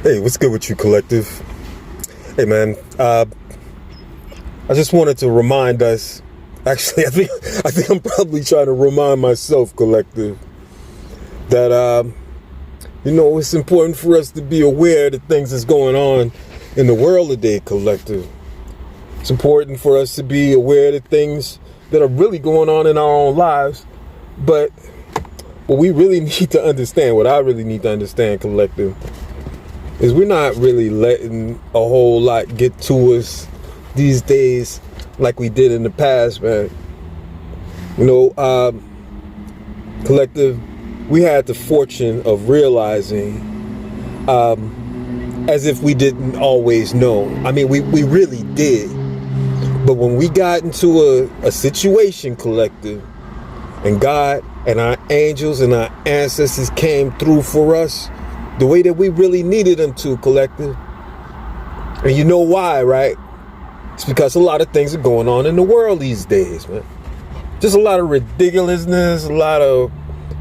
Hey, what's good with you, collective? Hey, man. I just wanted to remind us. Actually, I think I'm probably trying to remind myself, collective, that it's important for us to be aware of the things that's going on in the world today, collective. It's important for us to be aware of the things that are really going on in our own lives. But what we really need to understand, what I really need to understand, collective, is we're not really letting a whole lot get to us these days like we did in the past, man. Collective, we had the fortune of realizing, as if we didn't always know. I mean, we really did. But when we got into a situation, collective, and God and our angels and our ancestors came through for us the way that we really needed them to, collective. And you know why, right? It's because a lot of things are going on in the world these days, man. Just a lot of ridiculousness, a lot of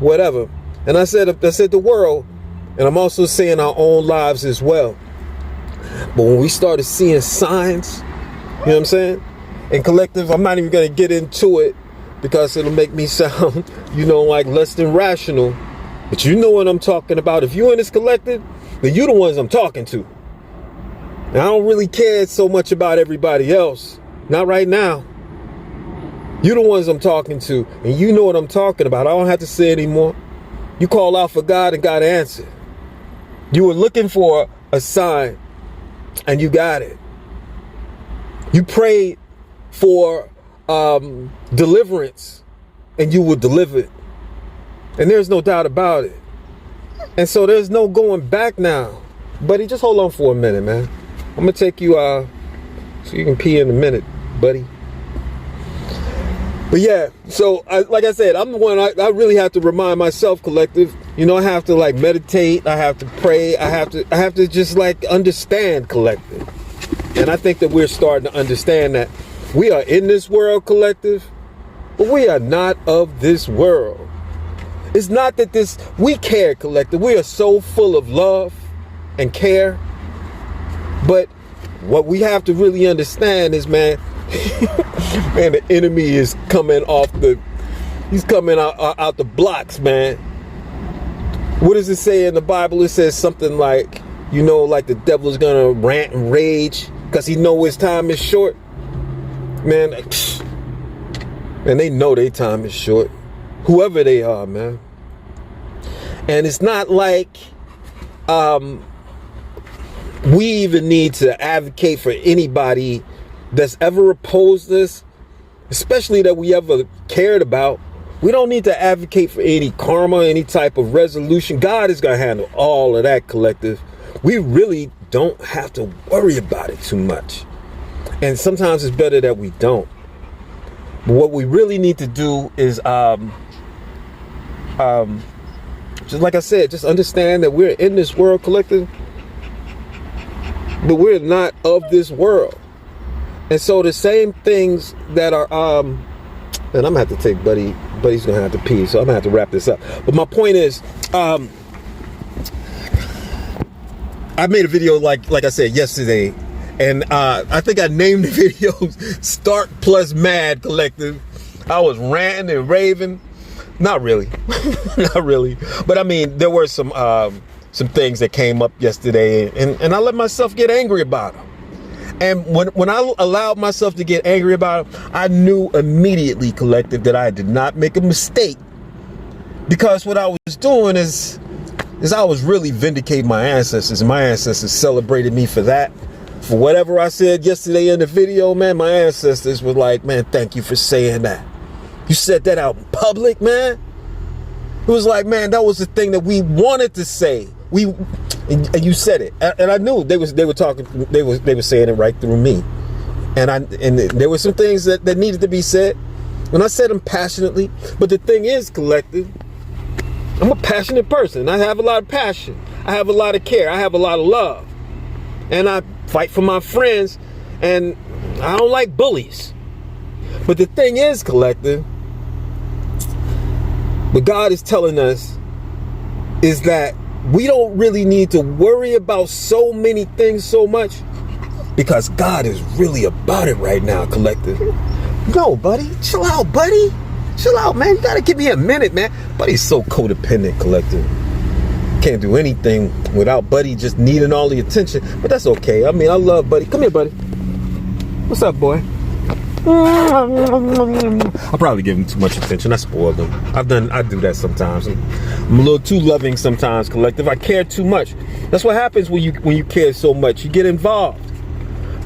whatever. And I said the world, and I'm also saying our own lives as well. But when we started seeing signs, you know what I'm saying? And collective, I'm not even going to get into it because it'll make me sound, like less than rational. But you know what I'm talking about. If you're in this collective, then you're the ones I'm talking to. And I don't really care so much about everybody else. Not right now. You're the ones I'm talking to. And you know what I'm talking about. I don't have to say it anymore. You call out for God and God answered. You were looking for a sign and you got it. You prayed for deliverance and you were delivered. And there's no doubt about it. And so there's no going back now. Buddy, just hold on for a minute, man. I'm going to take you so you can pee in a minute, buddy. But yeah, so like I said, I'm the one, I really have to remind myself, collective. I have to meditate. I have to pray. I have to just understand, collective. And I think that we're starting to understand that we are in this world, collective, but we are not of this world. It's not that we care, collective. We are so full of love and care. But what we have to really understand is, man, the enemy is coming he's coming out the blocks, man. What does it say in the Bible? It says something like, the devil's gonna rant and rage because he know his time is short. Man, and they know their time is short. Whoever they are, man. And it's not like we even need to advocate for anybody that's ever opposed us, especially that we ever cared about. We don't need to advocate for any karma, any type of resolution. God is going to handle all of that, collective. We really don't have to worry about it too much. And sometimes it's better that we don't. But what we really need to do is, just like I said, just understand that we're in this world, collective, but we're not of this world. And so the same things that are, and I'm gonna have to take Buddy's gonna have to pee, so I'm gonna have to wrap this up. But my point is, I made a video like I said yesterday, and I think I named the video "Start Plus Mad Collective." I was ranting and raving. Not really, not really. But I mean, there were some things that came up yesterday, and I let myself get angry about them. And when I allowed myself to get angry about them, I knew immediately, collective, that I did not make a mistake. Because what I was doing is I was really vindicating my ancestors, and my ancestors celebrated me for that. For whatever I said yesterday in the video, man, my ancestors were like, man, thank you for saying that. You said that out in public, man. It was like, man, that was the thing that we wanted to say. And you said it, and I knew they were talking. They were saying it right through me, and there were some things that needed to be said, and I said them passionately. But the thing is, collective, I'm a passionate person. I have a lot of passion. I have a lot of care. I have a lot of love, and I fight for my friends, and I don't like bullies. But the thing is, collective, what God is telling us is that we don't really need to worry about so many things so much, because God is really about it right now, collective. No, buddy, chill out, buddy. Chill out, man. You gotta give me a minute, man. Buddy's so codependent, collective. Can't do anything without Buddy just needing all the attention. But that's okay. I mean, I love Buddy. Come here, Buddy. What's up, boy? I probably give him too much attention. I spoiled him. I do that sometimes. I'm a little too loving sometimes, collective. I care too much. That's what happens when you care so much. You get involved.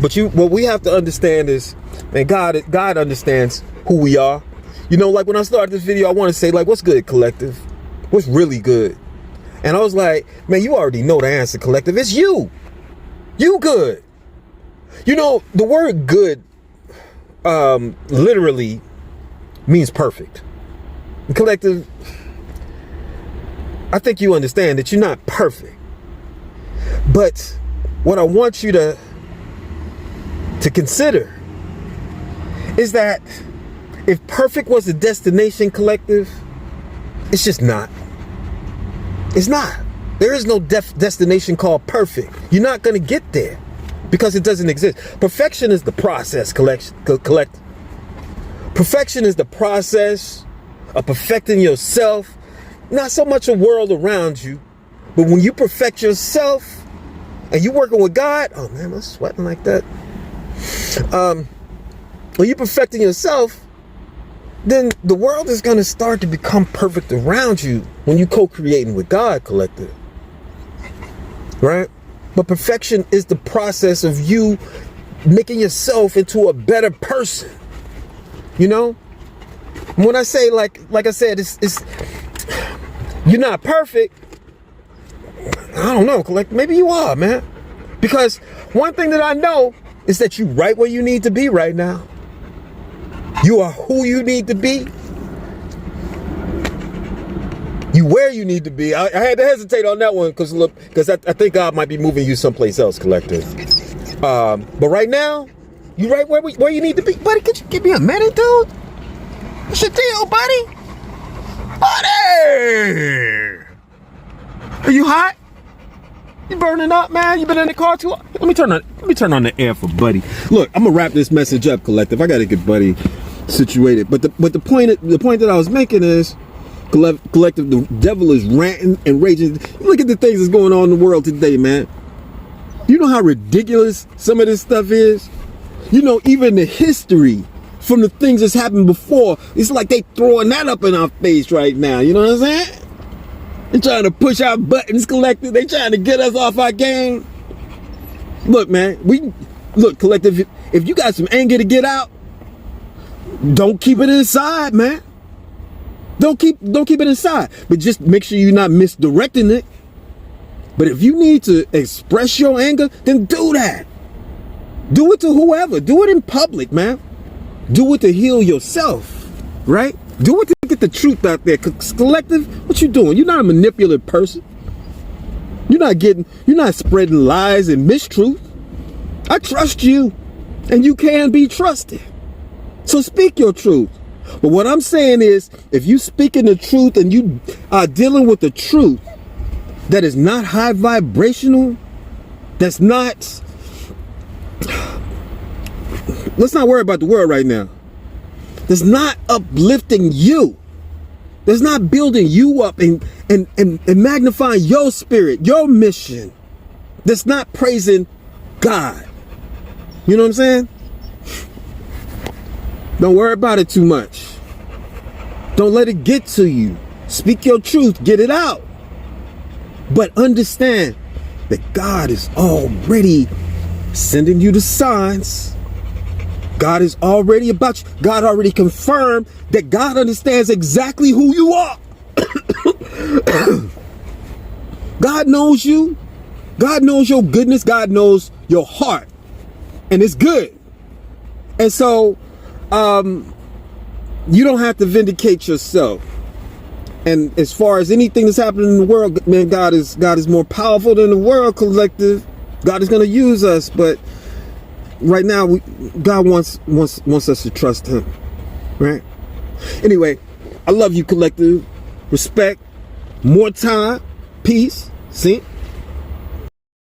But what we have to understand is, man, God understands who we are. You know, like when I started this video, I want to say, like, what's good, collective? What's really good? And I was like, man, you already know the answer, collective. It's you. You good. You know, the word good literally means perfect. Collective, I think you understand that you're not perfect. But what I want you to consider is that if perfect was the destination, collective, it's just not. It's not. There is no destination called perfect. You're not going to get there because it doesn't exist. Perfection is the process, collect. Perfection is the process of perfecting yourself. Not so much a world around you, but when you perfect yourself and you're working with God, oh man, I'm sweating like that. When you're perfecting yourself, then the world is going to start to become perfect around you when you co-creating with God, collective. Right? But perfection is the process of you making yourself into a better person. You know? When I say, like I said, it's you're not perfect. I don't know, collective. Maybe you are, man. Because one thing that I know is that you're right where you need to be right now. You are who you need to be. You where you need to be. I had to hesitate on that one because I think God might be moving you someplace else, collective. But right now, you right where you need to be. Buddy, could you give me a minute, dude? What's your deal, buddy? Buddy! Are you hot? You burning up, man? You been in the car too long? Let me turn on the air for Buddy. Look, I'm gonna wrap this message up, collective. I gotta get Buddy situated. But the point that I was making is, collective, the devil is ranting and raging. Look at the things that's going on in the world today, man. You know how ridiculous some of this stuff is? You know, even the history from the things that's happened before, it's like they throwing that up in our face right now. You know what I'm saying? They're trying to push our buttons, collective. They trying to get us off our game. Look, man, collective, if you got some anger to get out, don't keep it inside, man. Don't keep it inside. But just make sure you're not misdirecting it. But if you need to express your anger, then do that. Do it to whoever. Do it in public, man. Do it to heal yourself, right? Do it to get the truth out there. Collective, what you doing? You're not a manipulative person. You're not spreading lies and mistruth. I trust you, and you can be trusted. So speak your truth. But what I'm saying is, if you speaking the truth and you are dealing with the truth that is not high vibrational, that's not, let's not worry about the world right now. That's not uplifting you. That's not building you up and magnifying your spirit, your mission. That's not praising God. You know what I'm saying? Don't worry about it too much. Don't let it get to you. Speak your truth. Get it out. But understand that God is already sending you the signs. God is already about you. God already confirmed that God understands exactly who you are. God knows you. God knows your goodness. God knows your heart. And it's good. And so, you don't have to vindicate yourself. And as far as anything that's happening in the world, man, God is more powerful than the world, collective. God is going to use us, but right now, God wants us to trust Him, right? Anyway, I love you, collective. Respect, more time, peace, See?